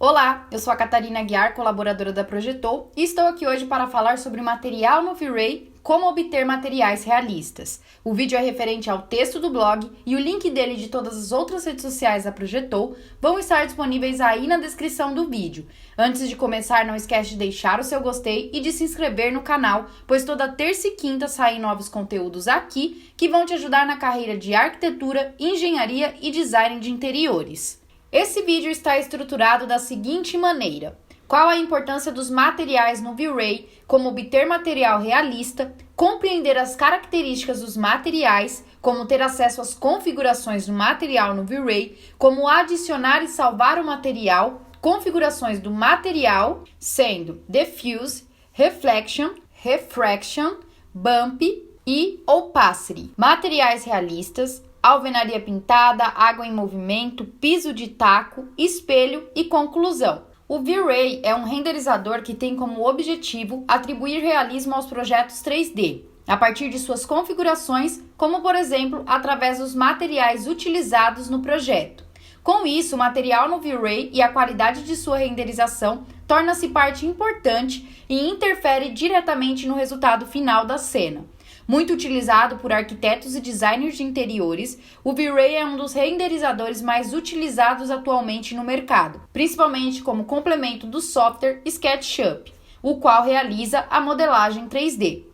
Olá, eu sou a Catarina Aguiar, colaboradora da Projetou, e estou aqui hoje para falar sobre material no V-Ray, como obter materiais realistas. O vídeo é referente ao texto do blog e o link dele e de todas as outras redes sociais da Projetou vão estar disponíveis aí na descrição do vídeo. Antes de começar, não esquece de deixar o seu gostei e de se inscrever no canal, pois toda terça e quinta saem novos conteúdos aqui que vão te ajudar na carreira de arquitetura, engenharia e design de interiores. Esse vídeo está estruturado da seguinte maneira: qual a importância dos materiais no V-Ray, como obter material realista, compreender as características dos materiais, como ter acesso às configurações do material no V-Ray, como adicionar e salvar o material, configurações do material, sendo diffuse, reflection, refraction, bump e opacity. Materiais realistas, alvenaria pintada, água em movimento, piso de taco, espelho e conclusão. O V-Ray é um renderizador que tem como objetivo atribuir realismo aos projetos 3D, a partir de suas configurações, como por exemplo, através dos materiais utilizados no projeto. Com isso, o material no V-Ray e a qualidade de sua renderização torna-se parte importante e interfere diretamente no resultado final da cena. Muito utilizado por arquitetos e designers de interiores, o V-Ray é um dos renderizadores mais utilizados atualmente no mercado, principalmente como complemento do software SketchUp, o qual realiza a modelagem 3D.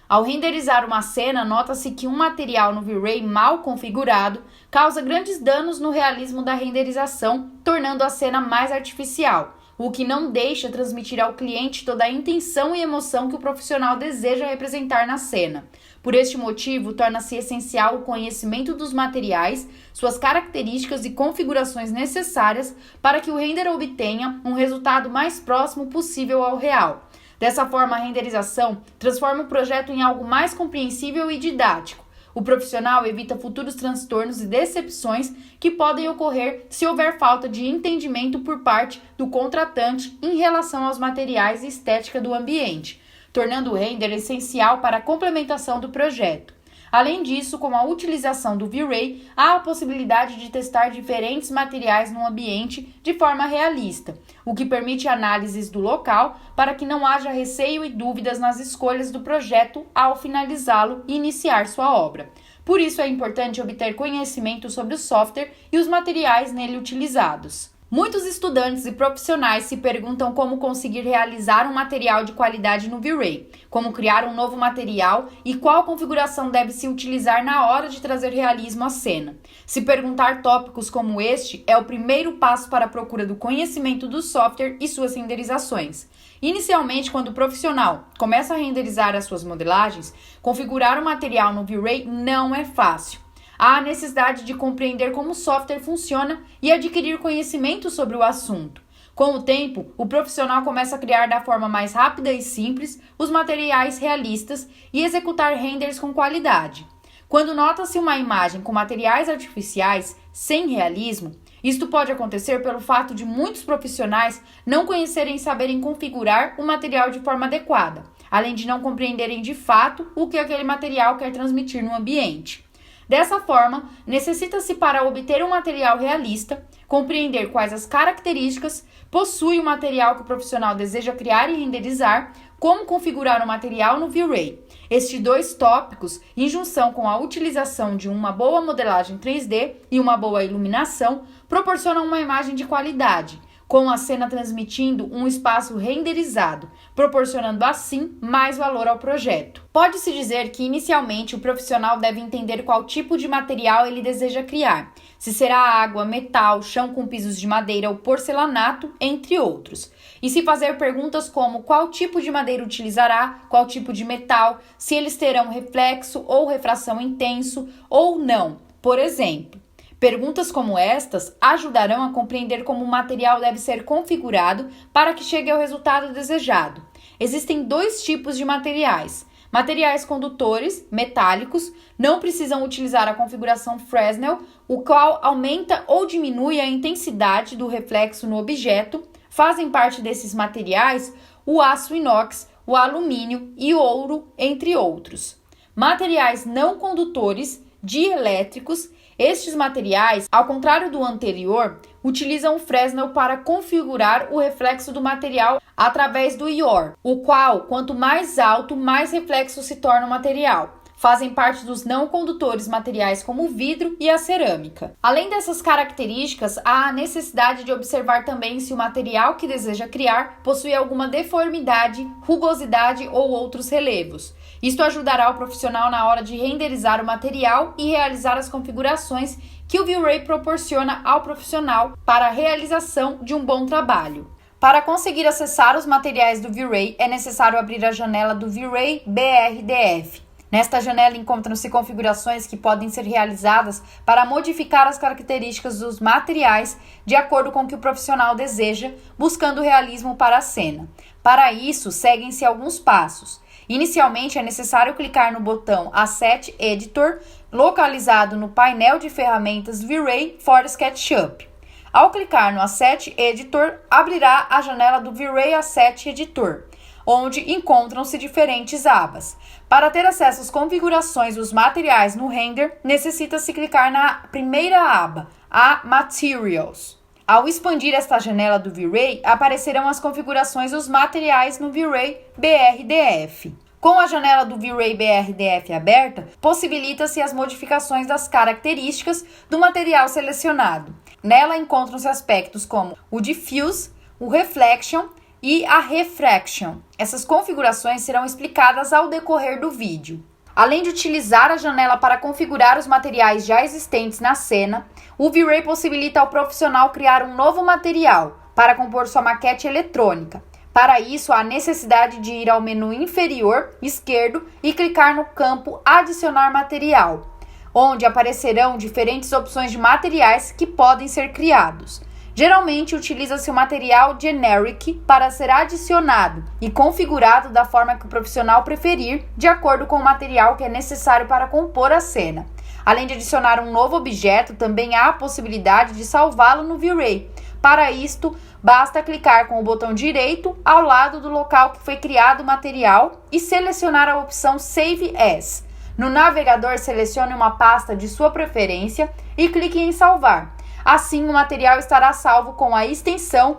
Ao renderizar uma cena, nota-se que um material no V-Ray mal configurado causa grandes danos no realismo da renderização, tornando a cena mais artificial, o que não deixa transmitir ao cliente toda a intenção e emoção que o profissional deseja representar na cena. Por este motivo, torna-se essencial o conhecimento dos materiais, suas características e configurações necessárias para que o render obtenha um resultado mais próximo possível ao real. Dessa forma, a renderização transforma o projeto em algo mais compreensível e didático. O profissional evita futuros transtornos e decepções que podem ocorrer se houver falta de entendimento por parte do contratante em relação aos materiais e estética do ambiente, tornando o render essencial para a complementação do projeto. Além disso, com a utilização do V-Ray, há a possibilidade de testar diferentes materiais no ambiente de forma realista, o que permite análises do local para que não haja receio e dúvidas nas escolhas do projeto ao finalizá-lo e iniciar sua obra. Por isso é importante obter conhecimento sobre o software e os materiais nele utilizados. Muitos estudantes e profissionais se perguntam como conseguir realizar um material de qualidade no V-Ray, como criar um novo material e qual configuração deve se utilizar na hora de trazer realismo à cena. Se perguntar tópicos como este é o primeiro passo para a procura do conhecimento do software e suas renderizações. Inicialmente, quando o profissional começa a renderizar as suas modelagens, configurar o material no V-Ray não é fácil. Há a necessidade de compreender como o software funciona e adquirir conhecimento sobre o assunto. Com o tempo, o profissional começa a criar da forma mais rápida e simples os materiais realistas e executar renders com qualidade. Quando nota-se uma imagem com materiais artificiais sem realismo, isto pode acontecer pelo fato de muitos profissionais não conhecerem e saberem configurar o material de forma adequada, além de não compreenderem de fato o que aquele material quer transmitir no ambiente. Dessa forma, necessita-se para obter um material realista, compreender quais as características possui o material que o profissional deseja criar e renderizar, como configurar o material no V-Ray. Estes dois tópicos, em junção com a utilização de uma boa modelagem 3D e uma boa iluminação, proporcionam uma imagem de qualidade, com a cena transmitindo um espaço renderizado, proporcionando assim mais valor ao projeto. Pode-se dizer que inicialmente o profissional deve entender qual tipo de material ele deseja criar, se será água, metal, chão com pisos de madeira ou porcelanato, entre outros. E se fazer perguntas como qual tipo de madeira utilizará, qual tipo de metal, se eles terão reflexo ou refração intenso ou não, por exemplo. Perguntas como estas ajudarão a compreender como o material deve ser configurado para que chegue ao resultado desejado. Existem dois tipos de materiais. Materiais condutores, metálicos, não precisam utilizar a configuração Fresnel, o qual aumenta ou diminui a intensidade do reflexo no objeto. Fazem parte desses materiais o aço inox, o alumínio e o ouro, entre outros. Materiais não condutores, dielétricos, Estes materiais, ao contrário do anterior, utilizam o Fresnel para configurar o reflexo do material através do IOR, o qual, quanto mais alto, mais reflexo se torna o material. Fazem parte dos não condutores materiais como o vidro e a cerâmica. Além dessas características, há a necessidade de observar também se o material que deseja criar possui alguma deformidade, rugosidade ou outros relevos. Isto ajudará o profissional na hora de renderizar o material e realizar as configurações que o V-Ray proporciona ao profissional para a realização de um bom trabalho. Para conseguir acessar os materiais do V-Ray, é necessário abrir a janela do V-Ray BRDF. Nesta janela encontram-se configurações que podem ser realizadas para modificar as características dos materiais de acordo com o que o profissional deseja, buscando realismo para a cena. Para isso, seguem-se alguns passos. Inicialmente, é necessário clicar no botão Asset Editor, localizado no painel de ferramentas V-Ray for SketchUp. Ao clicar no Asset Editor, abrirá a janela do V-Ray Asset Editor, onde encontram-se diferentes abas. Para ter acesso às configurações dos materiais no render, necessita-se clicar na primeira aba, a Materials. Ao expandir esta janela do V-Ray, aparecerão as configurações dos materiais no V-Ray BRDF. Com a janela do V-Ray BRDF aberta, possibilita-se as modificações das características do material selecionado. Nela encontram-se aspectos como o Diffuse, o Reflection e a Refraction. Essas configurações serão explicadas ao decorrer do vídeo. Além de utilizar a janela para configurar os materiais já existentes na cena, o V-Ray possibilita ao profissional criar um novo material para compor sua maquete eletrônica. Para isso, há necessidade de ir ao menu inferior esquerdo e clicar no campo Adicionar material, onde aparecerão diferentes opções de materiais que podem ser criados. Geralmente, utiliza-se o material Generic para ser adicionado e configurado da forma que o profissional preferir, de acordo com o material que é necessário para compor a cena. Além de adicionar um novo objeto, também há a possibilidade de salvá-lo no V-Ray. Para isto, basta clicar com o botão direito ao lado do local que foi criado o material e selecionar a opção Save As. No navegador, selecione uma pasta de sua preferência e clique em salvar. Assim, o material estará salvo com a extensão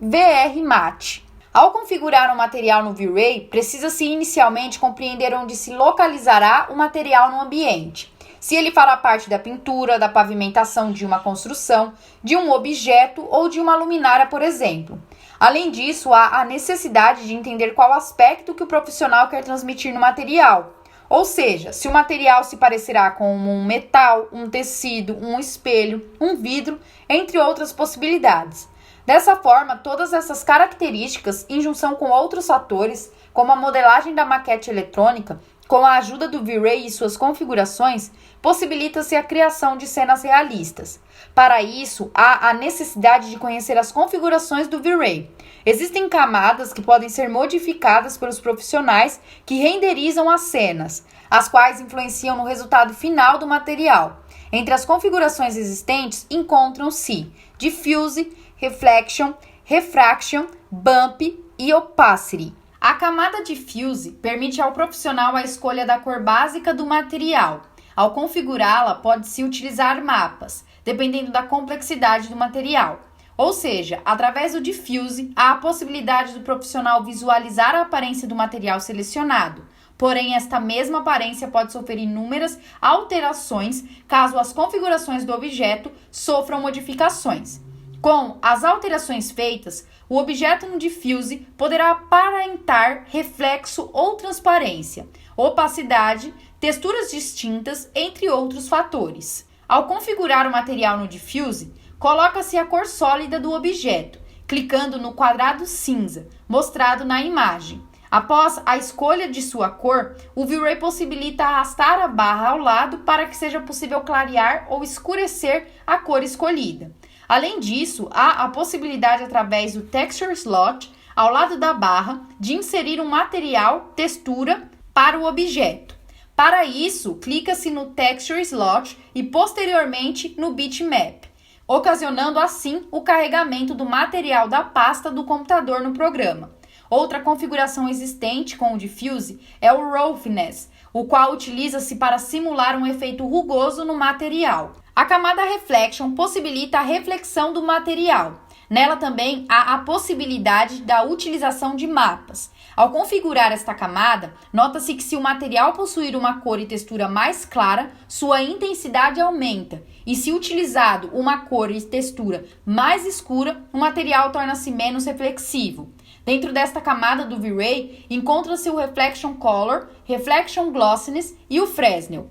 .vrmat. Ao configurar o material no V-Ray, precisa-se inicialmente compreender onde se localizará o material no ambiente. Se ele fará parte da pintura, da pavimentação de uma construção, de um objeto ou de uma luminária, por exemplo. Além disso, há a necessidade de entender qual aspecto que o profissional quer transmitir no material. Ou seja, se o material se parecerá com um metal, um tecido, um espelho, um vidro, entre outras possibilidades. Dessa forma, todas essas características, em junção com outros fatores, como a modelagem da maquete eletrônica, com a ajuda do V-Ray e suas configurações, possibilita-se a criação de cenas realistas. Para isso, há a necessidade de conhecer as configurações do V-Ray. Existem camadas que podem ser modificadas pelos profissionais que renderizam as cenas, as quais influenciam no resultado final do material. Entre as configurações existentes encontram-se Diffuse, Reflection, Refraction, Bump e Opacity. A camada Diffuse permite ao profissional a escolha da cor básica do material. Ao configurá-la, pode-se utilizar mapas, dependendo da complexidade do material. Ou seja, através do Diffuse, há a possibilidade do profissional visualizar a aparência do material selecionado. Porém, esta mesma aparência pode sofrer inúmeras alterações caso as configurações do objeto sofram modificações. Com as alterações feitas, o objeto no Diffuse poderá aparentar reflexo ou transparência, opacidade, texturas distintas, entre outros fatores. Ao configurar o material no Diffuse, coloca-se a cor sólida do objeto, clicando no quadrado cinza, mostrado na imagem. Após a escolha de sua cor, o V-Ray possibilita arrastar a barra ao lado para que seja possível clarear ou escurecer a cor escolhida. Além disso, há a possibilidade, através do Texture Slot, ao lado da barra, de inserir um material, textura, para o objeto. Para isso, clica-se no Texture Slot e, posteriormente, no Bitmap, ocasionando assim o carregamento do material da pasta do computador no programa. Outra configuração existente com o Diffuse é o Roughness, o qual utiliza-se para simular um efeito rugoso no material. A camada Reflection possibilita a reflexão do material. Nela também há a possibilidade da utilização de mapas. Ao configurar esta camada, nota-se que se o material possuir uma cor e textura mais clara, sua intensidade aumenta, e se utilizado uma cor e textura mais escura, o material torna-se menos reflexivo. Dentro desta camada do V-Ray, encontra-se o Reflection Color, Reflection Glossiness e o Fresnel.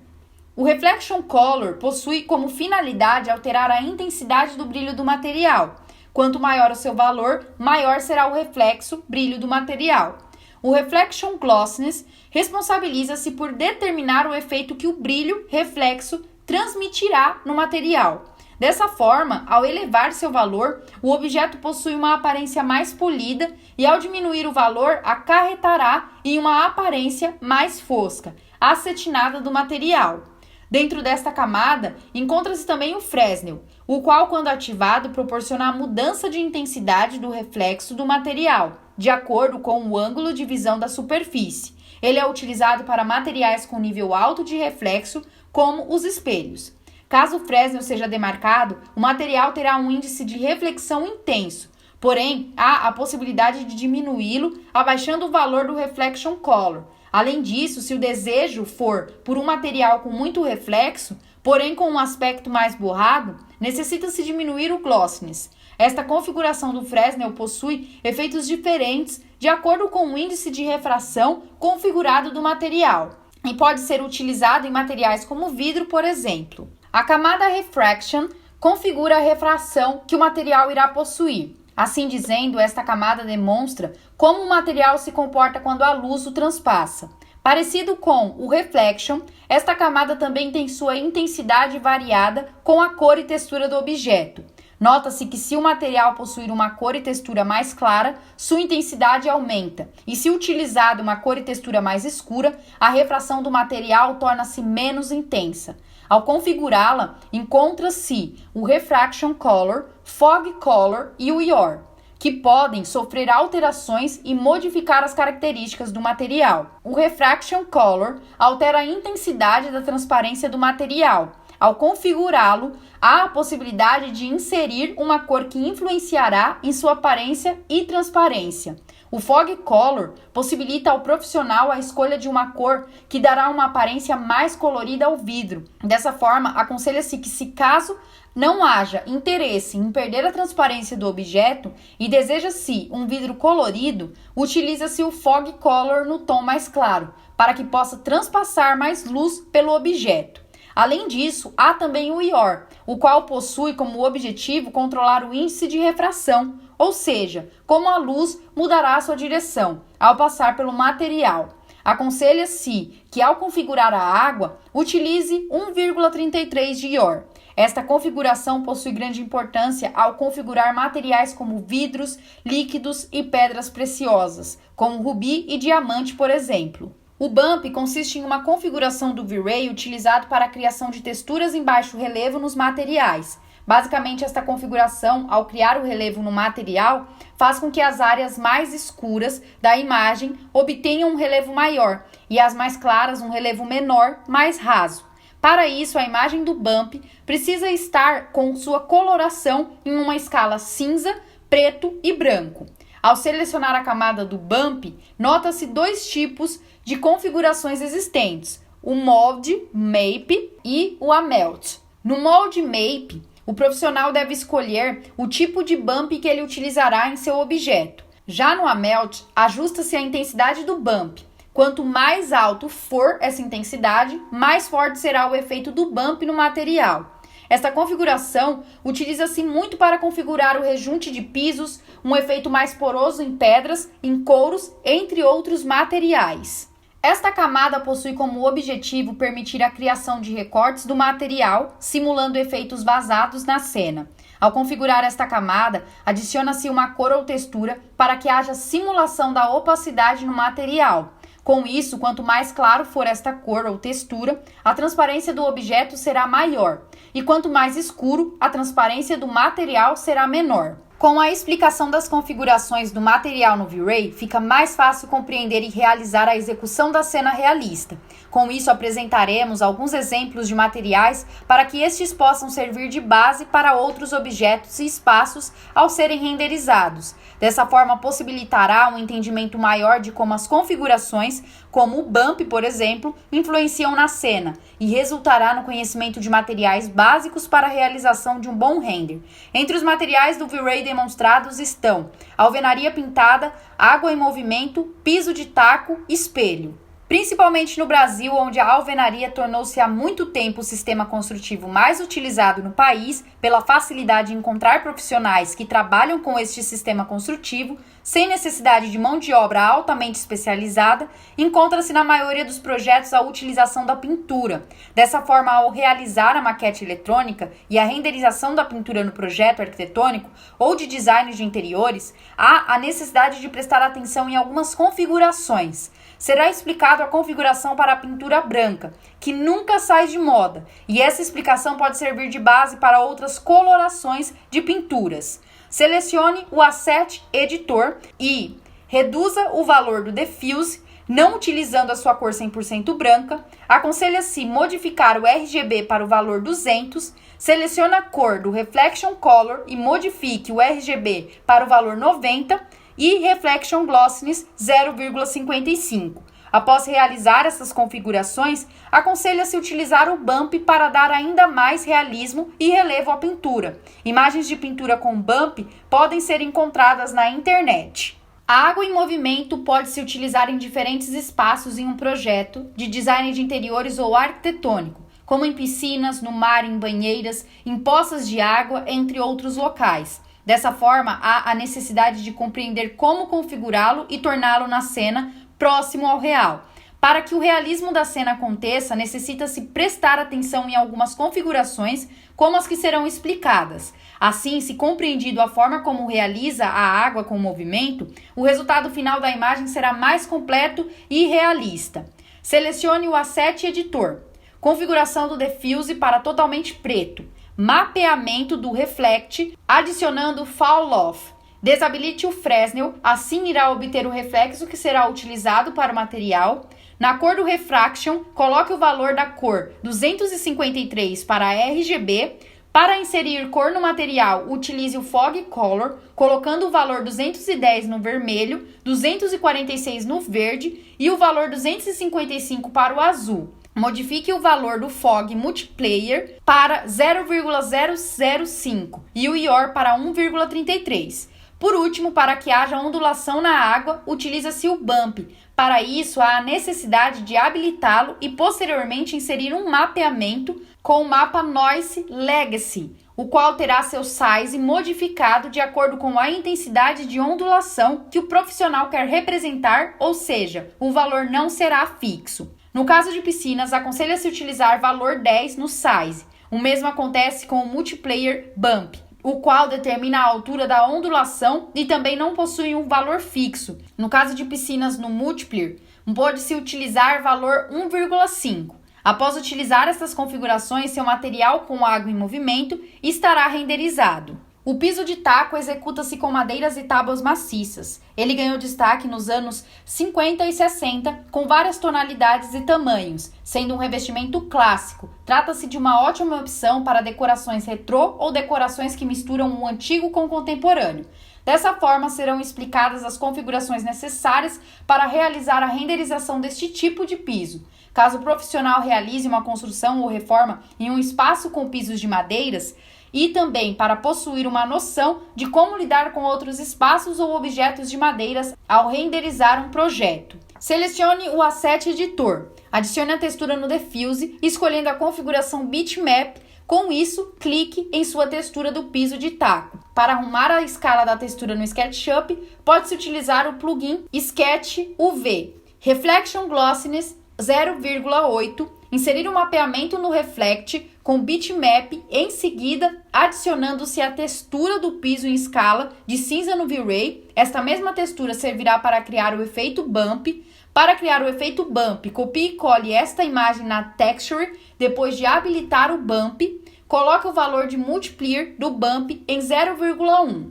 O Reflection Color possui como finalidade alterar a intensidade do brilho do material. Quanto maior o seu valor, maior será o reflexo, brilho do material. O Reflection Glossiness responsabiliza-se por determinar o efeito que o brilho, reflexo, transmitirá no material. Dessa forma, ao elevar seu valor, o objeto possui uma aparência mais polida e, ao diminuir o valor, acarretará em uma aparência mais fosca, acetinada do material. Dentro desta camada, encontra-se também o Fresnel, o qual, quando ativado, proporciona a mudança de intensidade do reflexo do material, de acordo com o ângulo de visão da superfície. Ele é utilizado para materiais com nível alto de reflexo, como os espelhos. Caso o Fresnel seja demarcado, o material terá um índice de reflexão intenso, porém, há a possibilidade de diminuí-lo abaixando o valor do Reflection Color. Além disso, se o desejo for por um material com muito reflexo, porém com um aspecto mais borrado, necessita-se diminuir o glossiness. Esta configuração do Fresnel possui efeitos diferentes de acordo com o índice de refração configurado do material e pode ser utilizado em materiais como vidro, por exemplo. A camada Refraction configura a refração que o material irá possuir. Assim dizendo, esta camada demonstra como o material se comporta quando a luz o transpassa. Parecido com o Reflection, esta camada também tem sua intensidade variada com a cor e textura do objeto. Nota-se que se o material possuir uma cor e textura mais clara, sua intensidade aumenta, e se utilizado uma cor e textura mais escura, a refração do material torna-se menos intensa. Ao configurá-la, encontra-se o Refraction Color, Fog Color e o IOR, que podem sofrer alterações e modificar as características do material. O Refraction Color altera a intensidade da transparência do material. Ao configurá-lo, há a possibilidade de inserir uma cor que influenciará em sua aparência e transparência. O Fog Color possibilita ao profissional a escolha de uma cor que dará uma aparência mais colorida ao vidro. Dessa forma, aconselha-se que, se caso não haja interesse em perder a transparência do objeto e deseja-se um vidro colorido, utiliza-se o Fog Color no tom mais claro, para que possa transpassar mais luz pelo objeto. Além disso, há também o IOR, o qual possui como objetivo controlar o índice de refração, ou seja, como a luz mudará a sua direção ao passar pelo material. Aconselha-se que, ao configurar a água, utilize 1,33 de IOR. Esta configuração possui grande importância ao configurar materiais como vidros, líquidos e pedras preciosas, como rubi e diamante, por exemplo. O Bump consiste em uma configuração do V-Ray utilizado para a criação de texturas em baixo relevo nos materiais. Basicamente, esta configuração, ao criar o relevo no material, faz com que as áreas mais escuras da imagem obtenham um relevo maior e as mais claras um relevo menor, mais raso. Para isso, a imagem do Bump precisa estar com sua coloração em uma escala cinza, preto e branco. Ao selecionar a camada do Bump, nota-se dois tipos de configurações existentes, o Mold Map e o Amelt. No Mold Map, o profissional deve escolher o tipo de bump que ele utilizará em seu objeto. Já no Amelt, ajusta-se a intensidade do bump. Quanto mais alto for essa intensidade, mais forte será o efeito do bump no material. Esta configuração utiliza-se muito para configurar o rejunte de pisos, um efeito mais poroso em pedras, em couros, entre outros materiais. Esta camada possui como objetivo permitir a criação de recortes do material, simulando efeitos vazados na cena. Ao configurar esta camada, adiciona-se uma cor ou textura para que haja simulação da opacidade no material. Com isso, quanto mais claro for esta cor ou textura, a transparência do objeto será maior, e quanto mais escuro, a transparência do material será menor. Com a explicação das configurações do material no V-Ray, fica mais fácil compreender e realizar a execução da cena realista. Com isso, apresentaremos alguns exemplos de materiais para que estes possam servir de base para outros objetos e espaços ao serem renderizados. Dessa forma, possibilitará um entendimento maior de como as configurações, como o bump, por exemplo, influenciam na cena e resultará no conhecimento de materiais básicos para a realização de um bom render. Entre os materiais do V-Ray demonstrados estão alvenaria pintada, água em movimento, piso de taco, espelho. Principalmente no Brasil, onde a alvenaria tornou-se há muito tempo o sistema construtivo mais utilizado no país, pela facilidade em encontrar profissionais que trabalham com este sistema construtivo, sem necessidade de mão de obra altamente especializada, encontra-se na maioria dos projetos a utilização da pintura. Dessa forma, ao realizar a maquete eletrônica e a renderização da pintura no projeto arquitetônico ou de design de interiores, há a necessidade de prestar atenção em algumas configurações. Será explicado a configuração para a pintura branca, que nunca sai de moda, e essa explicação pode servir de base para outras colorações de pinturas. Selecione o Asset Editor e reduza o valor do Diffuse, não utilizando a sua cor 100% branca. Aconselha-se modificar o RGB para o valor 200, selecione a cor do Reflection Color e modifique o RGB para o valor 90, e Reflection Glossiness 0,55. Após realizar essas configurações, aconselha-se utilizar o bump para dar ainda mais realismo e relevo à pintura. Imagens de pintura com bump podem ser encontradas na internet. A água em movimento pode se utilizar em diferentes espaços em um projeto de design de interiores ou arquitetônico, como em piscinas, no mar, em banheiras, em poças de água, entre outros locais. Dessa forma, há a necessidade de compreender como configurá-lo e torná-lo na cena próximo ao real. Para que o realismo da cena aconteça, necessita-se prestar atenção em algumas configurações, como as que serão explicadas. Assim, se compreendido a forma como realiza a água com o movimento, o resultado final da imagem será mais completo e realista. Selecione o Asset Editor. Configuração do Diffuse para totalmente preto. Mapeamento do Reflect, adicionando Fall Off. Desabilite o Fresnel, assim irá obter o reflexo que será utilizado para o material. Na cor do Refraction, coloque o valor da cor 253 para RGB. Para inserir cor no material, utilize o Fog Color, colocando o valor 210 no vermelho, 246 no verde e o valor 255 para o azul. Modifique o valor do Fog Multiplayer para 0,005 e o IOR para 1,33. Por último, para que haja ondulação na água, utiliza-se o Bump. Para isso, há a necessidade de habilitá-lo e posteriormente inserir um mapeamento com o mapa Noise Legacy, o qual terá seu size modificado de acordo com a intensidade de ondulação que o profissional quer representar, ou seja, o valor não será fixo. No caso de piscinas, aconselha-se utilizar valor 10 no size. O mesmo acontece com o Multiplayer Bump, o qual determina a altura da ondulação e também não possui um valor fixo. No caso de piscinas no Multiplayer, pode-se utilizar valor 1,5. Após utilizar essas configurações, seu material com água em movimento estará renderizado. O piso de taco executa-se com madeiras e tábuas maciças. Ele ganhou destaque nos anos 50 e 60, com várias tonalidades e tamanhos, sendo um revestimento clássico. Trata-se de uma ótima opção para decorações retrô ou decorações que misturam o antigo com o contemporâneo. Dessa forma, serão explicadas as configurações necessárias para realizar a renderização deste tipo de piso. Caso o profissional realize uma construção ou reforma em um espaço com pisos de madeiras, e também para possuir uma noção de como lidar com outros espaços ou objetos de madeiras ao renderizar um projeto. Selecione o Asset Editor, adicione a textura no Diffuse, escolhendo a configuração Bitmap. Com isso, clique em sua textura do piso de taco. Para arrumar a escala da textura no SketchUp, pode-se utilizar o plugin Sketch UV. Reflection Glossiness 0,8. Inserir um mapeamento no Reflect com Bitmap, em seguida adicionando-se a textura do piso em escala de cinza no V-Ray. Esta mesma textura servirá para criar o efeito Bump. Para criar o efeito Bump, copie e cole esta imagem na Texture. Depois de habilitar o Bump, coloque o valor de Multiplier do Bump em 0,1.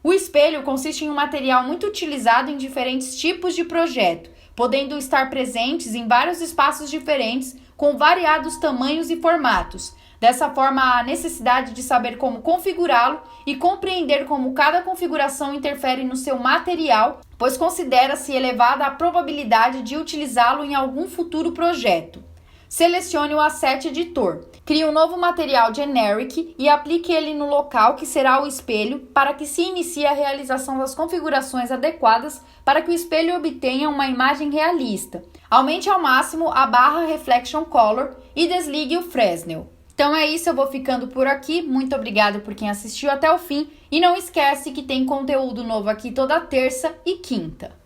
O espelho consiste em um material muito utilizado em diferentes tipos de projeto. podendo estar presentes em vários espaços diferentes com variados tamanhos e formatos. Dessa forma, há a necessidade de saber como configurá-lo e compreender como cada configuração interfere no seu material, pois considera-se elevada a probabilidade de utilizá-lo em algum futuro projeto. Selecione o Asset Editor. Crie um novo material generic e aplique ele no local que será o espelho para que se inicie a realização das configurações adequadas para que o espelho obtenha uma imagem realista. Aumente ao máximo a barra Reflection Color e desligue o Fresnel. Então é isso, eu vou ficando por aqui. Muito obrigada por quem assistiu até o fim. E não esquece que tem conteúdo novo aqui toda terça e quinta.